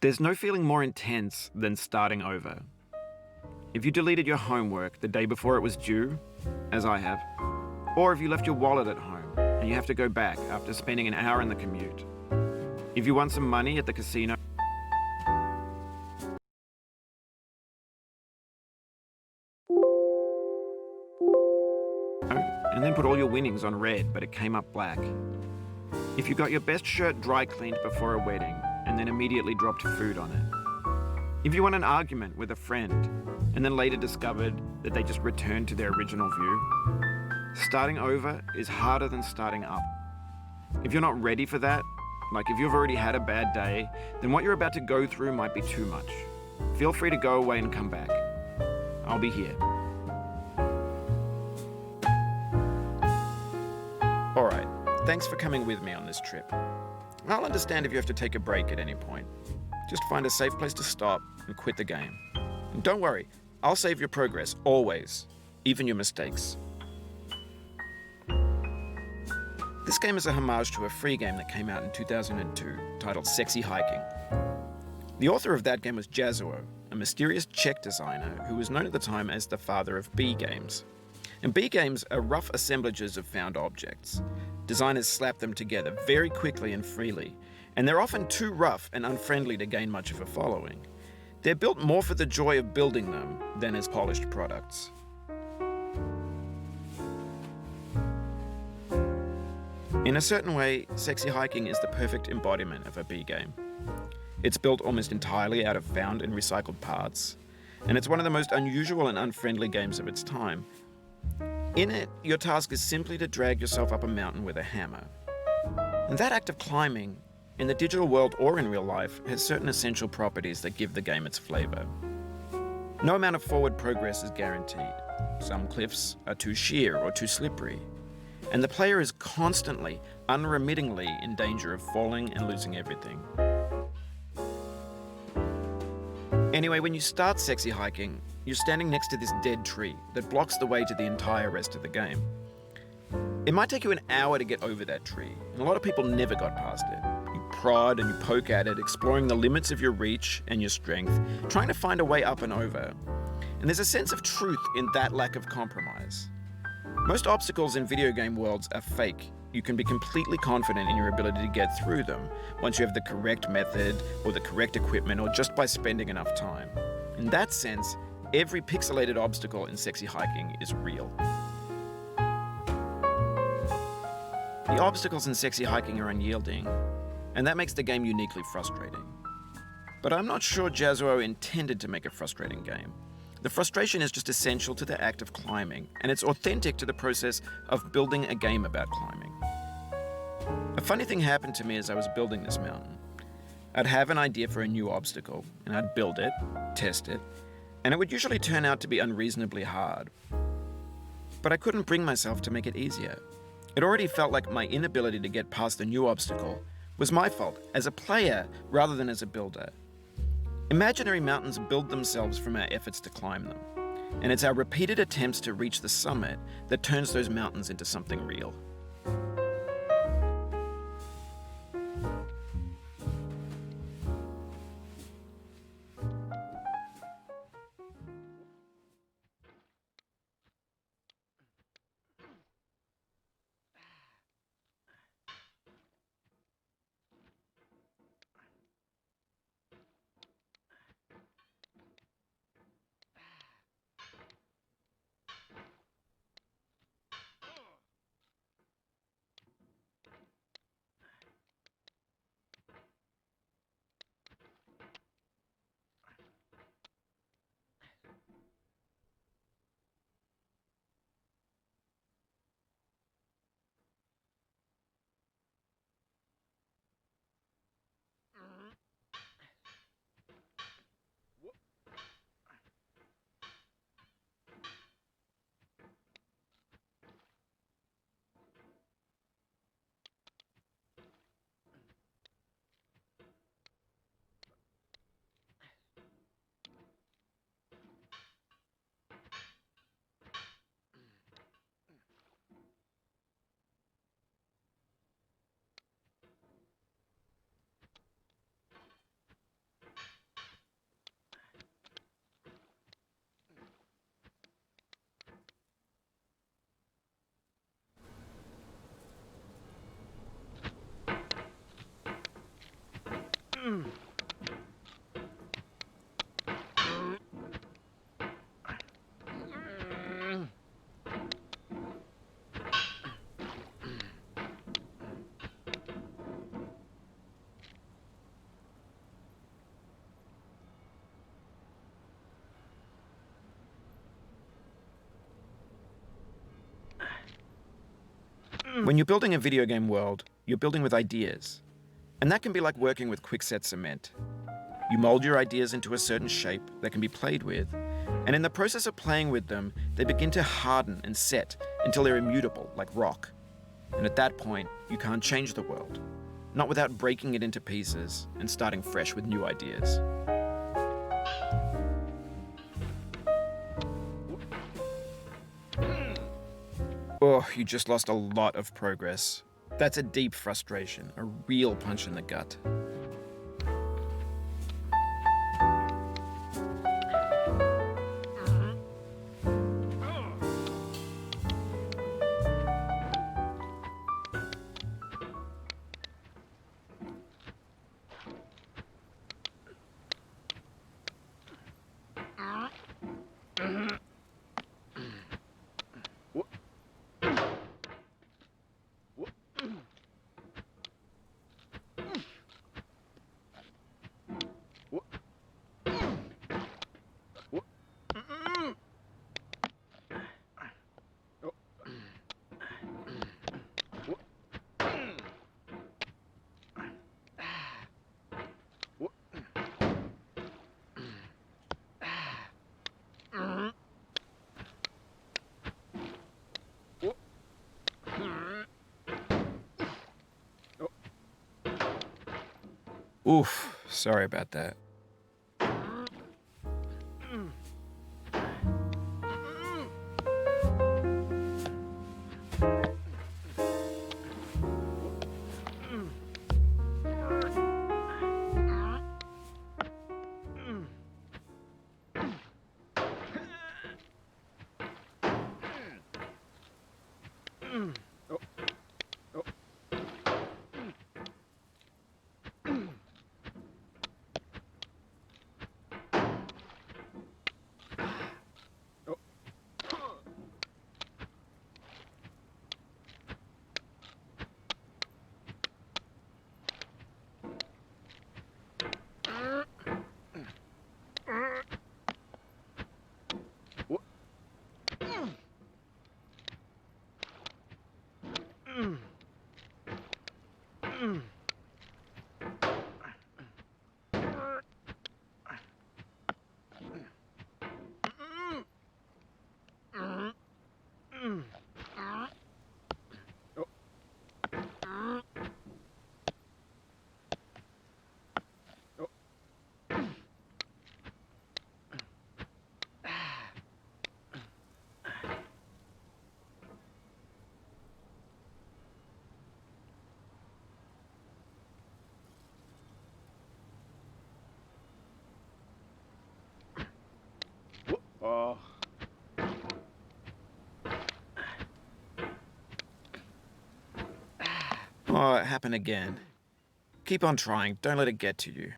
There's no feeling more intense than starting over. If you deleted your homework the day before it was due, as I have, or if you left your wallet at home and you have to go back after spending an hour in the commute. If you won some money at the casino, and then put all your winnings on red but it came up black. If you got your best shirt dry cleaned before a wedding and then immediately dropped food on it. If you won an argument with a friend and then later discovered that they just returned to their original view. Starting over is harder than starting up. If you're not ready for that, like if you've already had a bad day, then what you're about to go through might be too much. Feel free to go away and come back. I'll be here. Alright, thanks for coming with me on this trip. I'll understand if you have to take a break at any point. Just find a safe place to stop and quit the game. And don't worry, I'll save your progress, always, even your mistakes. This game is a homage to a free game that came out in 2002 titled Sexy Hiking. The author of that game was Jazzuo, a mysterious Czech designer who was known at the time as the father of B games. And B games are rough assemblages of found objects. Designers slap them together very quickly and freely, and they're often too rough and unfriendly to gain much of a following. They're built more for the joy of building them than as polished products. In a certain way, Sexy Hiking is the perfect embodiment of a B game. It's built almost entirely out of found and recycled parts, and it's one of the most unusual and unfriendly games of its time. In it, your task is simply to drag yourself up a mountain with a hammer. And that act of climbing, in the digital world or in real life, has certain essential properties that give the game its flavor. No amount of forward progress is guaranteed. Some cliffs are too sheer or too slippery. And the player is constantly, unremittingly in danger of falling and losing everything. Anyway, when you start Sexy Hiking, you're standing next to this dead tree that blocks the way to the entire rest of the game. It might take you an hour to get over that tree, and a lot of people never got past it. You prod and you poke at it, exploring the limits of your reach and your strength, trying to find a way up and over. And there's a sense of truth in that lack of compromise. Most obstacles in video game worlds are fake. You can be completely confident in your ability to get through them once you have the correct method or the correct equipment or just by spending enough time. In that sense, every pixelated obstacle in Sexy Hiking is real. The obstacles in Sexy Hiking are unyielding, and that makes the game uniquely frustrating. But I'm not sure Jazzuo intended to make a frustrating game. The frustration is just essential to the act of climbing, and it's authentic to the process of building a game about climbing. A funny thing happened to me as I was building this mountain. I'd have an idea for a new obstacle, and I'd build it, test it, and it would usually turn out to be unreasonably hard. But I couldn't bring myself to make it easier. It already felt like my inability to get past the new obstacle was my fault as a player rather than as a builder. Imaginary mountains build themselves from our efforts to climb them, and it's our repeated attempts to reach the summit that turns those mountains into something real. When you're building a video game world, you're building with ideas. And that can be like working with quickset cement. You mold your ideas into a certain shape that can be played with, and in the process of playing with them, they begin to harden and set until they're immutable, like rock. And at that point, you can't change the world, not without breaking it into pieces and starting fresh with new ideas. Oh, you just lost a lot of progress. That's a deep frustration, a real punch in the gut. Oof, sorry about that. Oh. Oh, it happened again. Keep on trying, don't let it get to you.